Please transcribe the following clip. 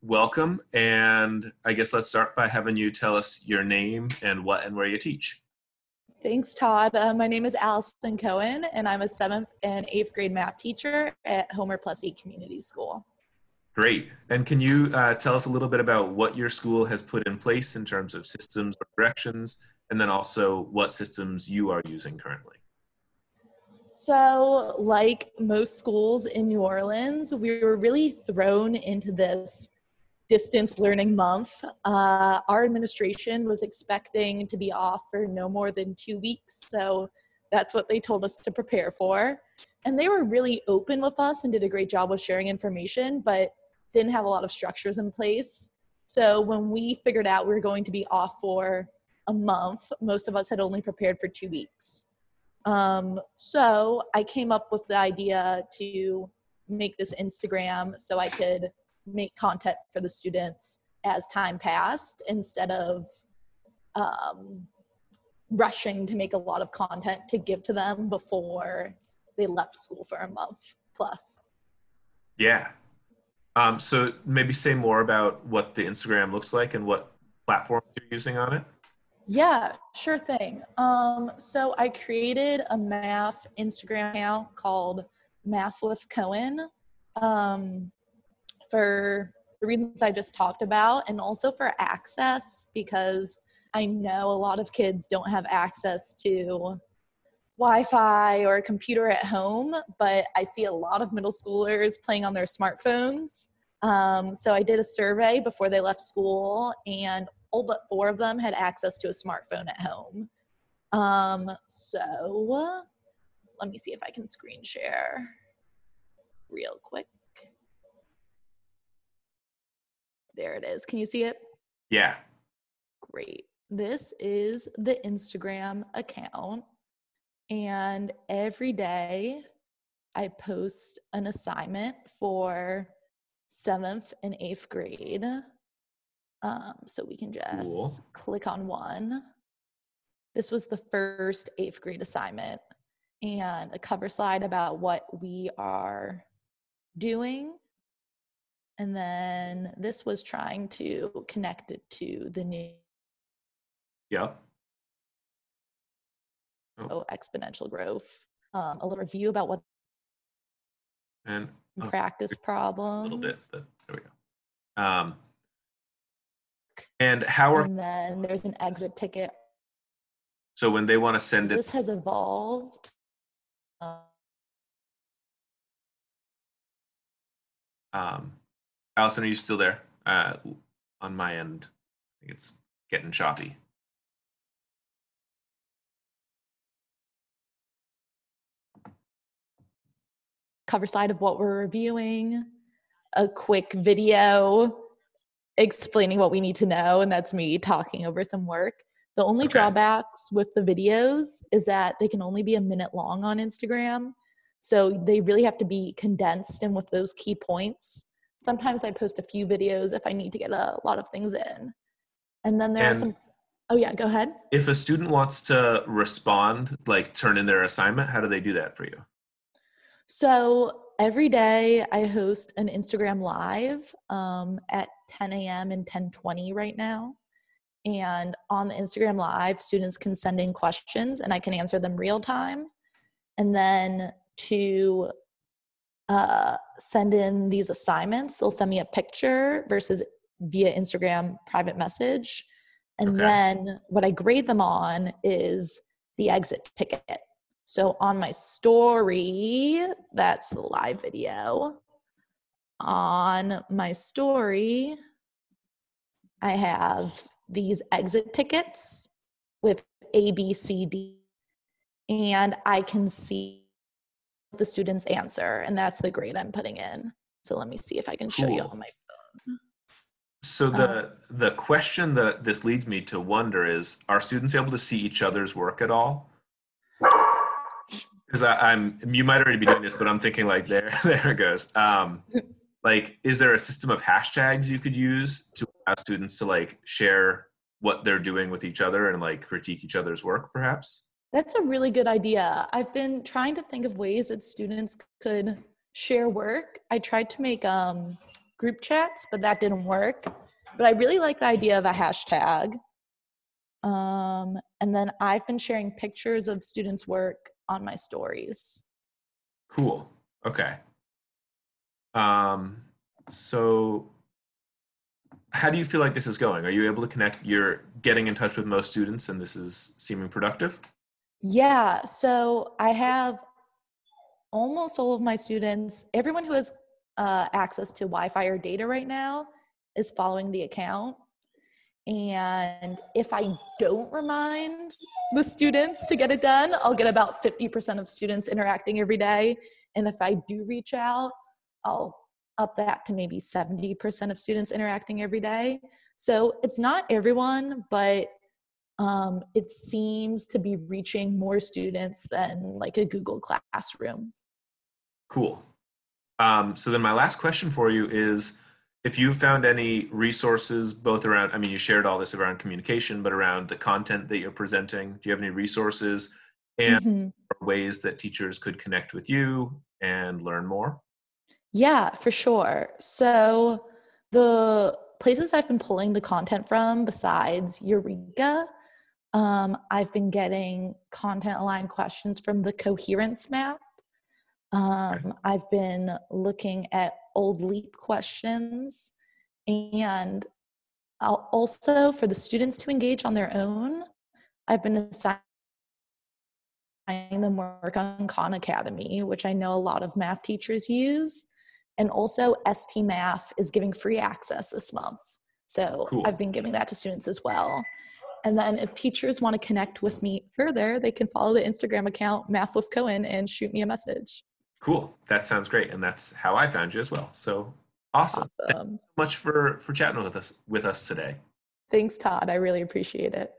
welcome. And I guess let's start by having you tell us your name and what and where you teach. Thanks, Todd. My name is Alison Cohen, and I'm a 7th and 8th grade math teacher at Homer Plus E Community School. Great. And can you tell us a little bit about what your school has put in place in terms of systems or directions, and then also what systems you are using currently? So, like most schools in New Orleans, we were really thrown into this distance learning month. Our administration was expecting to be off for no more than 2 weeks, so that's what they told us to prepare for. And they were really open with us and did a great job of sharing information, but didn't have a lot of structures in place. So when we figured out we were going to be off for a month, most of us had only prepared for 2 weeks. So I came up with the idea to make this Instagram so I could make content for the students as time passed instead of rushing to make a lot of content to give to them before they left school for a month plus. Yeah. So maybe say more about what the Instagram looks like and what platforms you're using on it. Yeah, sure thing. So I created a math Instagram account called Math with Cohen for the reasons I just talked about, and also for access, because I know a lot of kids don't have access to Wi-Fi or a computer at home, but I see a lot of middle schoolers playing on their smartphones. So I did a survey before they left school, and all but 4 of them had access to a smartphone at home. So let me see if I can screen share real quick. There it is. Can you see it? Yeah. Great. This is the Instagram account. And every day I post an assignment for 7th and 8th grade. So we can just click on one. This was the first 8th grade assignment, and a cover slide about what we are doing. And then this was trying to connect it to the new exponential growth. A little review about what and practice problems. A little bit, but there we go. And how are? And then there's an exit ticket. So when they want to send it, this has evolved. Allison, are you still there? On my end, I think it's getting choppy. Cover slide of what we're reviewing, a quick video explaining what we need to know, and that's me talking over some work. The only drawbacks with the videos is that they can only be a minute long on Instagram, so they really have to be condensed and with those key points. Sometimes I post a few videos if I need to get a lot of things in. And then there are some, oh yeah, go ahead. If a student wants to respond, like turn in their assignment, how do they do that for you? So every day I host an Instagram live at 10 a.m. and 10:20 right now. And on the Instagram live, students can send in questions and I can answer them real time. And then to send in these assignments, they'll send me a picture versus via Instagram private message. And then what I grade them on is the exit ticket. So on my story, that's the live video. On my story, I have these exit tickets with A, B, C, D, and I can see the student's answer, and that's the grade I'm putting in. So let me see if I can show you on my phone. So the question that this leads me to wonder is, are students able to see each other's work at all? Because you might already be doing this, but I'm thinking like there it goes. Like, is there a system of hashtags you could use to allow students to like share what they're doing with each other and like critique each other's work, perhaps? That's a really good idea. I've been trying to think of ways that students could share work. I tried to make group chats, but that didn't work. But I really like the idea of a hashtag. And then I've been sharing pictures of students' work on my stories. Cool. Okay. So how do you feel like this is going? Are you able to connect? You're getting in touch with most students and this is seeming productive? Yeah, so I have almost all of my students, everyone who has access to Wi-Fi or data right now is following the account. And if I don't remind the students to get it done, I'll get about 50% of students interacting every day. And if I do reach out, I'll up that to maybe 70% of students interacting every day. So it's not everyone, but it seems to be reaching more students than like a Google Classroom. Cool. So then my last question for you is, if you found any resources both around, I mean, you shared all this around communication, but around the content that you're presenting, do you have any resources and ways that teachers could connect with you and learn more? Yeah, for sure. So the places I've been pulling the content from besides Eureka, I've been getting content aligned questions from the Coherence Map. I've been looking at old LEAP questions, and I'll also, for the students to engage on their own, I've been assigning them work on Khan Academy, which I know a lot of math teachers use. And also ST Math is giving free access this month. So Cool. I've been giving that to students as well. And then if teachers want to connect with me further, they can follow the Instagram account Math with Cohen and shoot me a message. Cool. That sounds great. And that's how I found you as well. So awesome. Thank you so much for chatting with us today. Thanks, Todd. I really appreciate it.